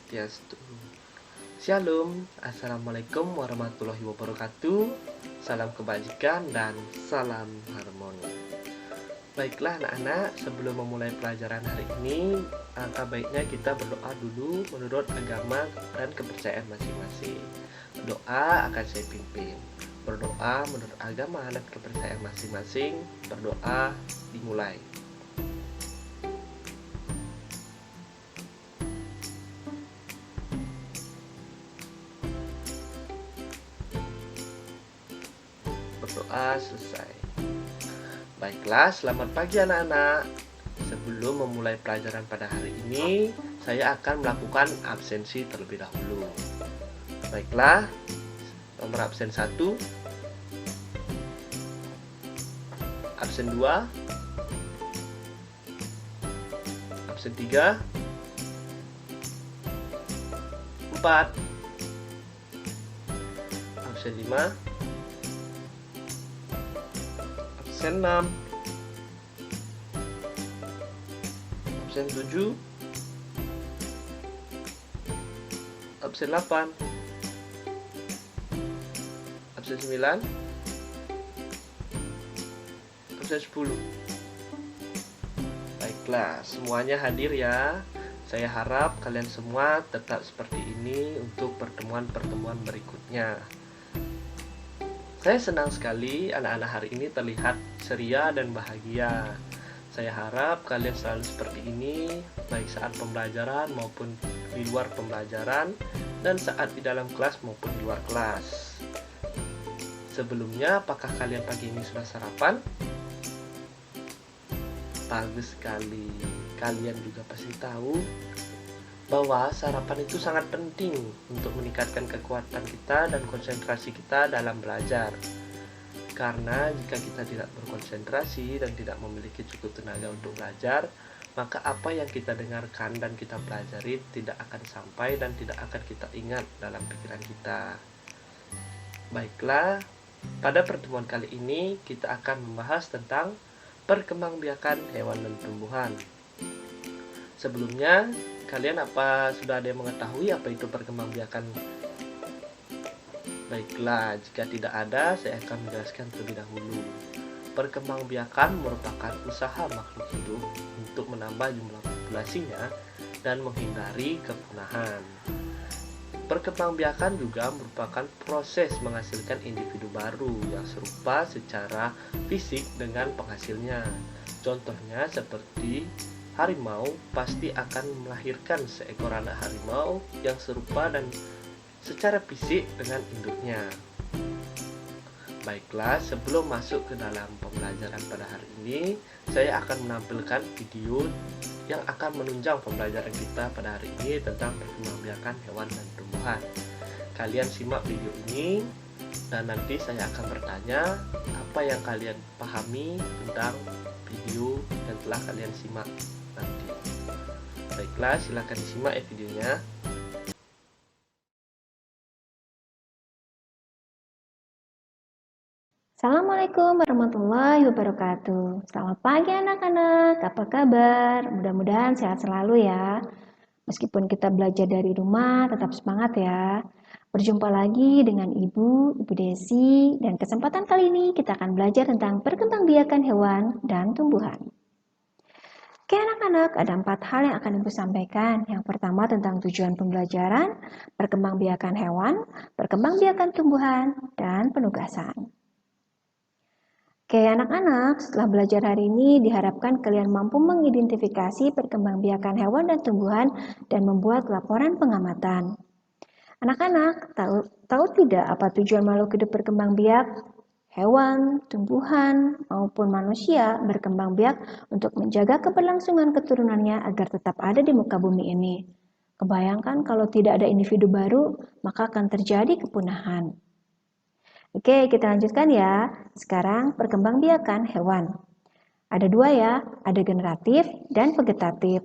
Swastiastu. Shalom, Assalamualaikum warahmatullahi wabarakatuh. Salam kebajikan dan salam harmoni. Baiklah anak-anak, sebelum memulai pelajaran hari ini, alangkah baiknya kita berdoa dulu menurut agama dan kepercayaan masing-masing. Doa akan saya pimpin. Berdoa menurut agama dan kepercayaan masing-masing. Berdoa dimulai. Berdoa selesai. Baiklah, selamat pagi anak-anak. Sebelum memulai pelajaran pada hari ini, saya akan melakukan absensi terlebih dahulu. Baiklah, nomor absen 1, absen 2, absen 3, 4, absen 5, absen 6, absen 7, absen 8, absen 9, absen 10. Baiklah, semuanya hadir ya. Saya harap kalian semua tetap seperti ini untuk pertemuan-pertemuan berikutnya. Saya senang sekali anak-anak hari ini terlihat ceria dan bahagia. Saya harap kalian selalu seperti ini, baik saat pembelajaran maupun di luar pembelajaran, dan saat di dalam kelas maupun di luar kelas. Sebelumnya, apakah kalian pagi ini sudah sarapan? Bagus sekali. Kalian juga pasti tahu bahwa sarapan itu sangat penting untuk meningkatkan kekuatan kita dan konsentrasi kita dalam belajar. Karena jika kita tidak berkonsentrasi dan tidak memiliki cukup tenaga untuk belajar, maka apa yang kita dengarkan dan kita pelajari tidak akan sampai dan tidak akan kita ingat dalam pikiran kita. Baiklah, pada pertemuan kali ini kita akan membahas tentang perkembangbiakan hewan dan tumbuhan. Sebelumnya, kalian sudah ada yang mengetahui apa itu perkembangbiakan? Baiklah, jika tidak ada, saya akan menjelaskan terlebih dahulu. Perkembangbiakan merupakan usaha makhluk hidup untuk menambah jumlah populasinya dan menghindari kepunahan. Perkembangbiakan juga merupakan proses menghasilkan individu baru yang serupa secara fisik dengan penghasilnya. Contohnya seperti harimau pasti akan melahirkan seekor anak harimau yang serupa dan secara fisik dengan induknya. Baiklah, sebelum masuk ke dalam pembelajaran pada hari ini, saya akan menampilkan video yang akan menunjang pembelajaran kita pada hari ini tentang perkembangbiakan hewan dan tumbuhan. Kalian simak video ini dan nanti saya akan bertanya apa yang kalian pahami tentang video yang telah kalian simak nanti. Baiklah, silakan disimak ya videonya. Assalamualaikum warahmatullahi wabarakatuh. Selamat pagi anak-anak, apa kabar? Mudah-mudahan sehat selalu ya. Meskipun kita belajar dari rumah, tetap semangat ya. Berjumpa lagi dengan Ibu Desi, dan kesempatan kali ini kita akan belajar tentang perkembangbiakan hewan dan tumbuhan. Oke anak-anak, ada 4 hal yang akan Ibu sampaikan. Yang pertama tentang tujuan pembelajaran, perkembangbiakan hewan, perkembangbiakan tumbuhan, dan penugasan. Oke anak-anak, setelah belajar hari ini diharapkan kalian mampu mengidentifikasi perkembangbiakan hewan dan tumbuhan dan membuat laporan pengamatan. Anak-anak, tahu tidak apa tujuan makhluk hidup berkembang biak? Hewan, tumbuhan, maupun manusia berkembang biak untuk menjaga keberlangsungan keturunannya agar tetap ada di muka bumi ini. Kebayangkan kalau tidak ada individu baru, maka akan terjadi kepunahan. Oke, kita lanjutkan ya. Sekarang perkembangbiakan hewan. Ada 2 ya, ada generatif dan vegetatif.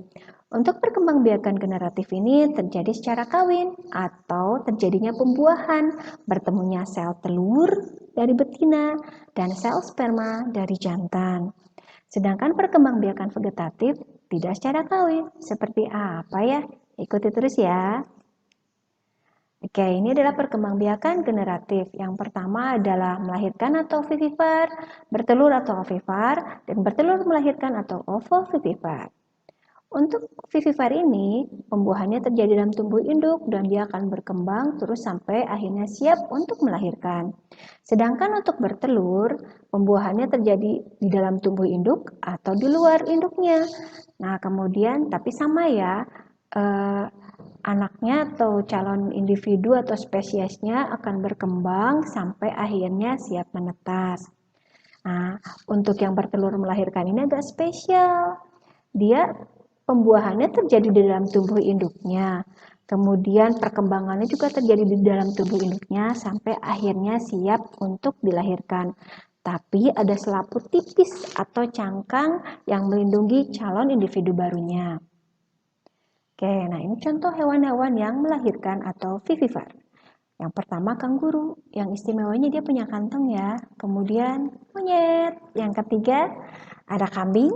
Untuk perkembangbiakan generatif ini terjadi secara kawin atau terjadinya pembuahan, bertemunya sel telur dari betina dan sel sperma dari jantan. Sedangkan perkembangbiakan vegetatif tidak secara kawin. Seperti apa ya? Ikuti terus ya. Oke, ini adalah perkembangbiakan generatif. Yang pertama adalah melahirkan atau vivipar, bertelur atau ovipar, dan bertelur melahirkan atau ovovivipar. Untuk vivipar ini, pembuahannya terjadi dalam tubuh induk dan dia akan berkembang terus sampai akhirnya siap untuk melahirkan. Sedangkan untuk bertelur, pembuahannya terjadi di dalam tubuh induk atau di luar induknya. Nah, kemudian tapi sama ya, anaknya atau calon individu atau spesiesnya akan berkembang sampai akhirnya siap menetas. Nah, untuk yang bertelur melahirkan ini agak spesial. Dia pembuahannya terjadi di dalam tubuh induknya. Kemudian perkembangannya juga terjadi di dalam tubuh induknya sampai akhirnya siap untuk dilahirkan. Tapi ada selaput tipis atau cangkang yang melindungi calon individu barunya. Oke, nah ini contoh hewan-hewan yang melahirkan atau vivipar. Yang pertama kanguru, yang istimewanya dia punya kantong ya. Kemudian monyet. Yang ketiga ada kambing.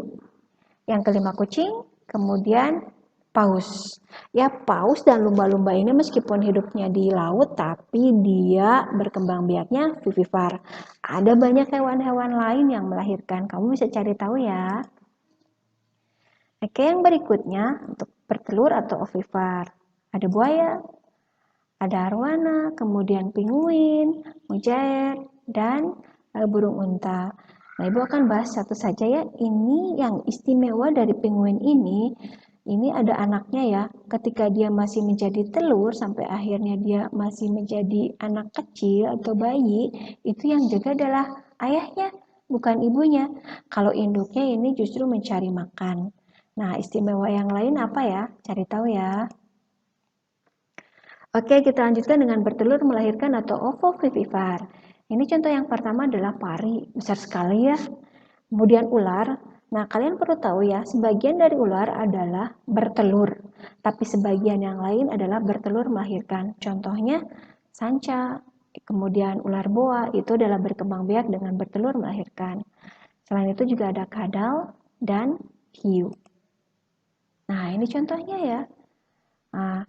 Yang kelima kucing. Kemudian paus. Ya, paus dan lumba-lumba ini meskipun hidupnya di laut tapi dia berkembang biaknya vivipar. Ada banyak hewan-hewan lain yang melahirkan. Kamu bisa cari tahu ya. Oke, yang berikutnya untuk bertelur atau ovipar. Ada buaya, ada arwana, kemudian penguin, mujair, dan burung unta. Nah, Ibu akan bahas satu saja ya. Ini yang istimewa dari penguin ini ada anaknya ya. Ketika dia masih menjadi telur sampai akhirnya dia masih menjadi anak kecil atau bayi, itu yang jaga adalah ayahnya, bukan ibunya. Kalau induknya ini justru mencari makan. Nah, istimewa yang lain apa ya? Cari tahu ya. Oke, kita lanjutkan dengan bertelur melahirkan atau ovovivipar. Ini contoh yang pertama adalah pari, besar sekali ya. Kemudian ular. Nah, kalian perlu tahu ya, sebagian dari ular adalah bertelur, tapi sebagian yang lain adalah bertelur melahirkan. Contohnya sanca, kemudian ular boa itu adalah berkembang biak dengan bertelur melahirkan. Selain itu juga ada kadal dan hiu. Nah, ini contohnya ya. Nah,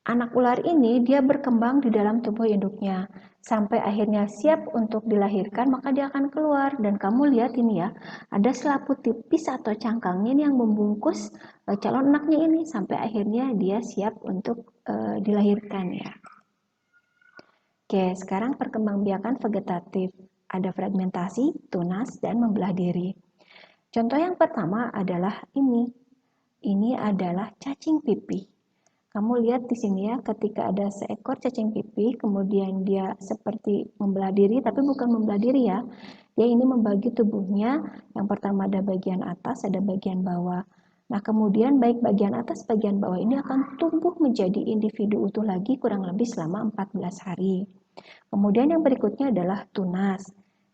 anak ular ini dia berkembang di dalam tubuh induknya. Sampai akhirnya siap untuk dilahirkan, maka dia akan keluar. Dan kamu lihat ini ya, ada selaput tipis atau cangkangnya ini yang membungkus calon anaknya ini. Sampai akhirnya dia siap untuk dilahirkan ya. Oke, sekarang perkembangbiakan vegetatif. Ada fragmentasi, tunas, dan membelah diri. Contoh yang pertama adalah ini. Ini adalah cacing pipih. Kamu lihat di sini ya, ketika ada seekor cacing pipih, kemudian dia seperti membelah diri, tapi bukan membelah diri ya. Dia ini membagi tubuhnya, yang pertama ada bagian atas, ada bagian bawah. Nah, kemudian baik bagian atas, bagian bawah ini akan tumbuh menjadi individu utuh lagi kurang lebih selama 14 hari. Kemudian yang berikutnya adalah tunas.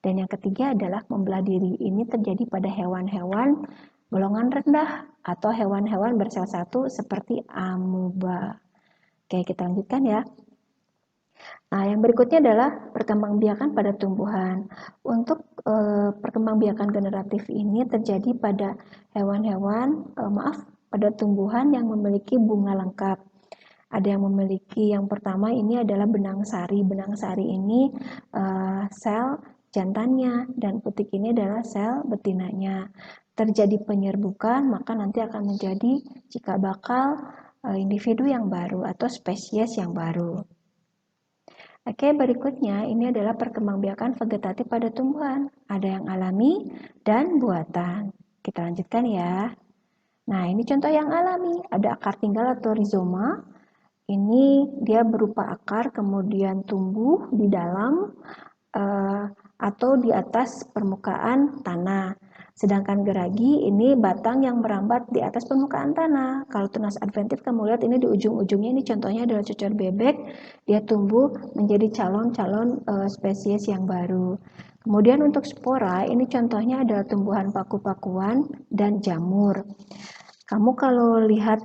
Dan yang ketiga adalah membelah diri. Ini terjadi pada hewan-hewan golongan rendah atau hewan-hewan bersel satu seperti amuba. Oke, kita lanjutkan ya. Nah, yang berikutnya adalah perkembangbiakan pada tumbuhan. Untuk perkembangbiakan generatif ini terjadi pada hewan-hewan, pada tumbuhan yang memiliki bunga lengkap. Ada yang memiliki, yang pertama ini adalah benang sari. Benang sari ini sel jantannya dan putik ini adalah sel betinanya. Terjadi penyerbukan, maka nanti akan menjadi cikal bakal individu yang baru atau spesies yang baru. Oke, berikutnya ini adalah perkembangbiakan vegetatif pada tumbuhan. Ada yang alami dan buatan. Kita lanjutkan ya. Nah, ini contoh yang alami. Ada akar tinggal atau rizoma. Ini dia berupa akar kemudian tumbuh di dalam atau di atas permukaan tanah. Sedangkan geragi ini batang yang merambat di atas permukaan tanah. Kalau tunas adventif kamu lihat ini di ujung-ujungnya, ini contohnya adalah cucur bebek. Dia tumbuh menjadi calon-calon spesies yang baru. Kemudian untuk spora, ini contohnya adalah tumbuhan paku-pakuan dan jamur. Kamu kalau lihat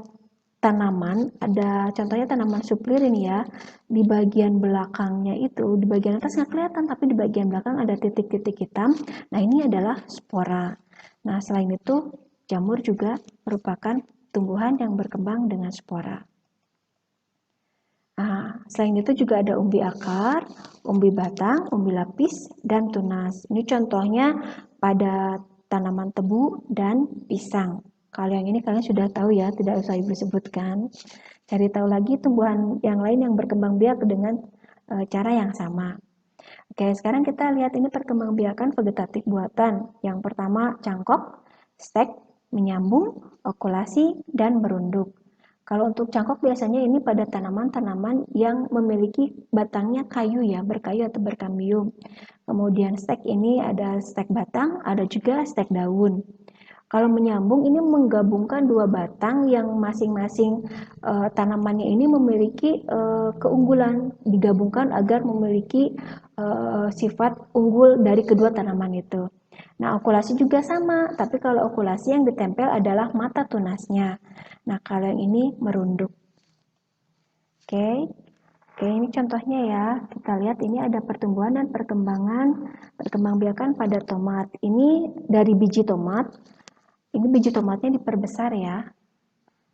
tanaman, ada contohnya tanaman suplir ini ya, di bagian belakangnya itu, di bagian atas nggak kelihatan, tapi di bagian belakang ada titik-titik hitam. Nah, ini adalah spora. Nah, selain itu, jamur juga merupakan tumbuhan yang berkembang dengan spora. Nah, selain itu juga ada umbi akar, umbi batang, umbi lapis, dan tunas. Ini contohnya pada tanaman tebu dan pisang. Kalau yang ini kalian sudah tahu ya, tidak usah Ibu sebutkan. Cari tahu lagi tumbuhan yang lain yang berkembang biak dengan cara yang sama. Oke, sekarang kita lihat ini perkembangbiakan vegetatif buatan. Yang pertama cangkok, stek, menyambung, okulasi, dan merunduk. Kalau untuk cangkok biasanya ini pada tanaman-tanaman yang memiliki batangnya kayu ya, berkayu atau berkambium. Kemudian stek ini ada stek batang, ada juga stek daun. Kalau menyambung ini menggabungkan dua batang yang masing-masing tanamannya ini memiliki keunggulan, digabungkan agar memiliki sifat unggul dari kedua tanaman itu. Nah, okulasi juga sama, tapi kalau okulasi yang ditempel adalah mata tunasnya. Nah, kalau yang ini merunduk. Oke. Oke, ini contohnya ya. Kita lihat ini ada pertumbuhan dan perkembangbiakan pada tomat. Ini dari biji tomat. Ini biji tomatnya diperbesar ya.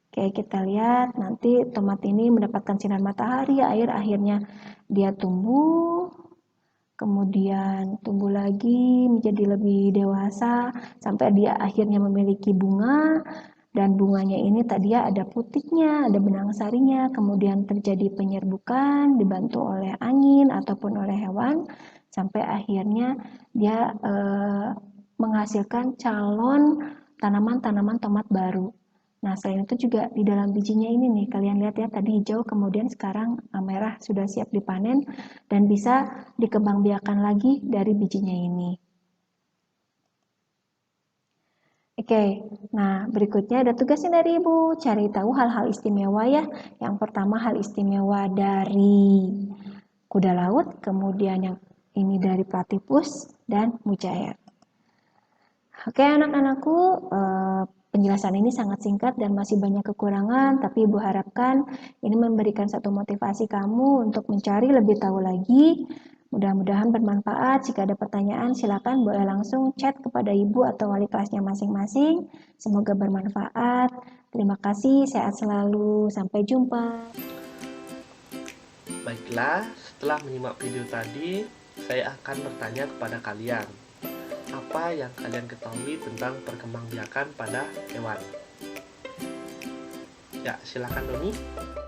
Oke, kita lihat nanti tomat ini mendapatkan sinar matahari, air, akhirnya dia tumbuh, kemudian tumbuh lagi menjadi lebih dewasa, sampai dia akhirnya memiliki bunga, dan bunganya ini tadi ya ada putiknya, ada benang sarinya, kemudian terjadi penyerbukan, dibantu oleh angin ataupun oleh hewan, sampai akhirnya dia menghasilkan calon tanaman-tanaman tomat baru. Nah, selain itu juga di dalam bijinya ini nih, kalian lihat ya, tadi hijau, kemudian sekarang merah, sudah siap dipanen, dan bisa dikembangbiakan lagi dari bijinya ini. Oke, nah berikutnya ada tugasnya dari Ibu, cari tahu hal-hal istimewa ya. Yang pertama hal istimewa dari kuda laut, kemudian yang ini dari platypus dan mujair. Oke anak-anakku, penjelasan ini sangat singkat dan masih banyak kekurangan, tapi Ibu harapkan ini memberikan satu motivasi kamu untuk mencari lebih tahu lagi. Mudah-mudahan bermanfaat. Jika ada pertanyaan, silakan boleh langsung chat kepada Ibu atau wali kelasnya masing-masing. Semoga bermanfaat. Terima kasih, sehat selalu. Sampai jumpa. Baiklah, setelah menyimak video tadi, saya akan bertanya kepada kalian. Apa yang kalian ketahui tentang perkembangbiakan pada hewan? Ya, silakan Doni.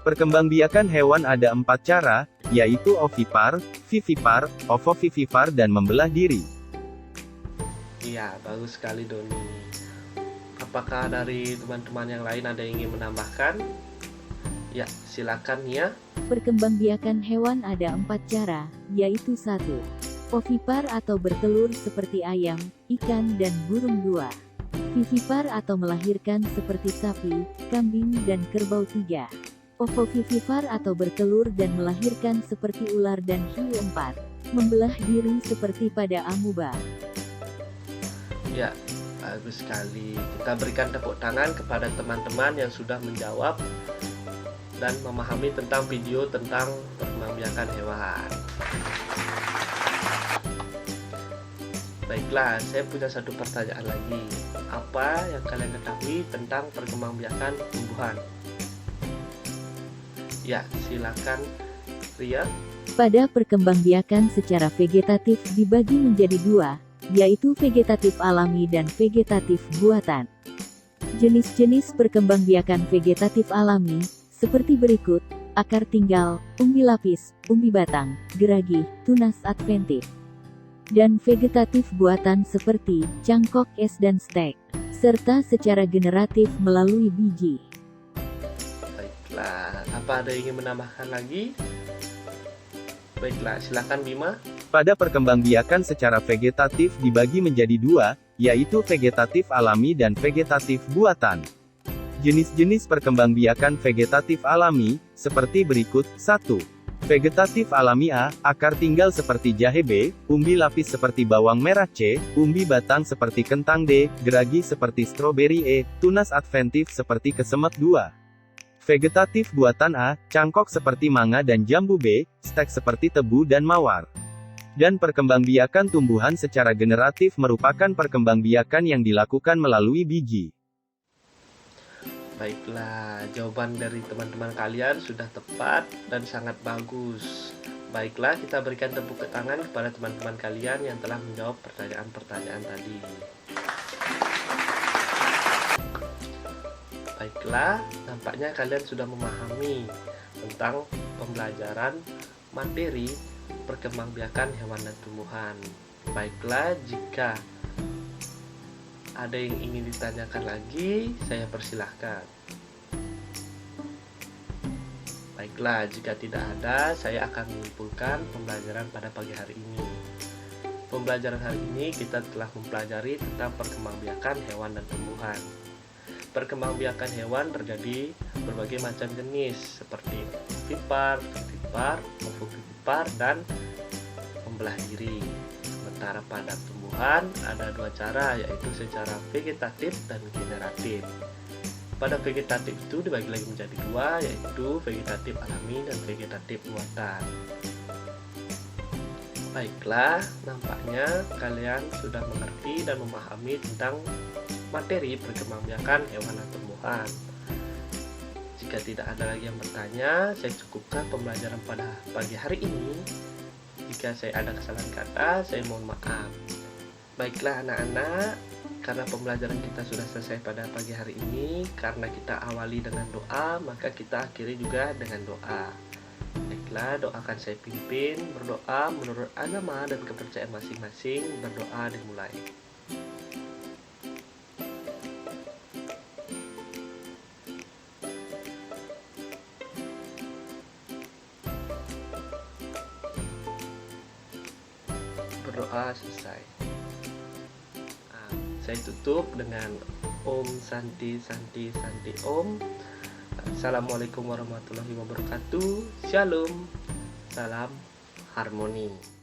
Perkembangbiakan hewan ada 4 cara, yaitu ovipar, vivipar, ovovivipar, dan membelah diri. Iya, bagus sekali Doni. Apakah dari teman-teman yang lain ada yang ingin menambahkan? Ya, silakan ya. Perkembangbiakan hewan ada 4 cara, yaitu 1. Ovipar atau bertelur seperti ayam, ikan, dan burung 2. Vivipar atau melahirkan seperti sapi, kambing, dan kerbau 3. Ovovivipar atau bertelur dan melahirkan seperti ular dan hiu 4. Membelah diri seperti pada amuba. Ya, bagus sekali. Kita berikan tepuk tangan kepada teman-teman yang sudah menjawab dan memahami tentang video tentang perkembangbiakan hewan. Baiklah, saya punya satu pertanyaan lagi. Apa yang kalian ketahui tentang perkembangbiakan tumbuhan? Ya, silakan Ria. Pada perkembangbiakan secara vegetatif dibagi menjadi 2, yaitu vegetatif alami dan vegetatif buatan. Jenis-jenis perkembangbiakan vegetatif alami, seperti berikut: akar tinggal, umbi lapis, umbi batang, geragi, tunas adventif. Dan vegetatif buatan seperti cangkok, es, dan stek, serta secara generatif melalui biji. Baiklah, apa ada yang ingin menambahkan lagi? Baiklah, silakan Bima. Pada perkembangbiakan secara vegetatif dibagi menjadi 2, yaitu vegetatif alami dan vegetatif buatan. Jenis-jenis perkembangbiakan vegetatif alami, seperti berikut: 1. Vegetatif alami A, akar tinggal seperti jahe B, umbi lapis seperti bawang merah C, umbi batang seperti kentang D, geragi seperti stroberi E, tunas adventif seperti kesemek 2. Vegetatif buatan A, cangkok seperti mangga dan jambu B, stek seperti tebu dan mawar. Dan perkembangbiakan tumbuhan secara generatif merupakan perkembangbiakan yang dilakukan melalui biji. Baiklah, jawaban dari teman-teman kalian sudah tepat dan sangat bagus. Baiklah, kita berikan tepuk tangan kepada teman-teman kalian yang telah menjawab pertanyaan-pertanyaan tadi. Baiklah, nampaknya kalian sudah memahami tentang pembelajaran materi perkembangbiakan hewan dan tumbuhan. Baiklah, jika ada yang ingin ditanyakan lagi, saya persilahkan. Baiklah, jika tidak ada, saya akan menyimpulkan pembelajaran pada pagi hari ini. Pembelajaran hari ini kita telah mempelajari tentang perkembangbiakan hewan dan tumbuhan. Perkembangbiakan hewan terjadi berbagai macam jenis, seperti vivipar, ovovivipar, dan membelah diri. Sementara pada tumbuhan ada dua cara, yaitu secara vegetatif dan generatif. Pada vegetatif itu dibagi lagi menjadi dua, yaitu vegetatif alami dan vegetatif buatan. Baiklah, nampaknya kalian sudah mengerti dan memahami tentang materi perkembangbiakan hewan dan tumbuhan. Jika tidak ada lagi yang bertanya, saya cukupkan pembelajaran pada pagi hari ini. Jika saya ada kesalahan kata, saya mohon maaf. Baiklah anak-anak, karena pembelajaran kita sudah selesai pada pagi hari ini, karena kita awali dengan doa, maka kita akhiri juga dengan doa. Baiklah, doakan saya pimpin, berdoa menurut agama dan kepercayaan masing-masing. Berdoa dimulai. Berdoa selesai. Saya tutup dengan Om Santi Santi Santi Om. Assalamualaikum warahmatullahi wabarakatuh. Shalom. Salam harmoni.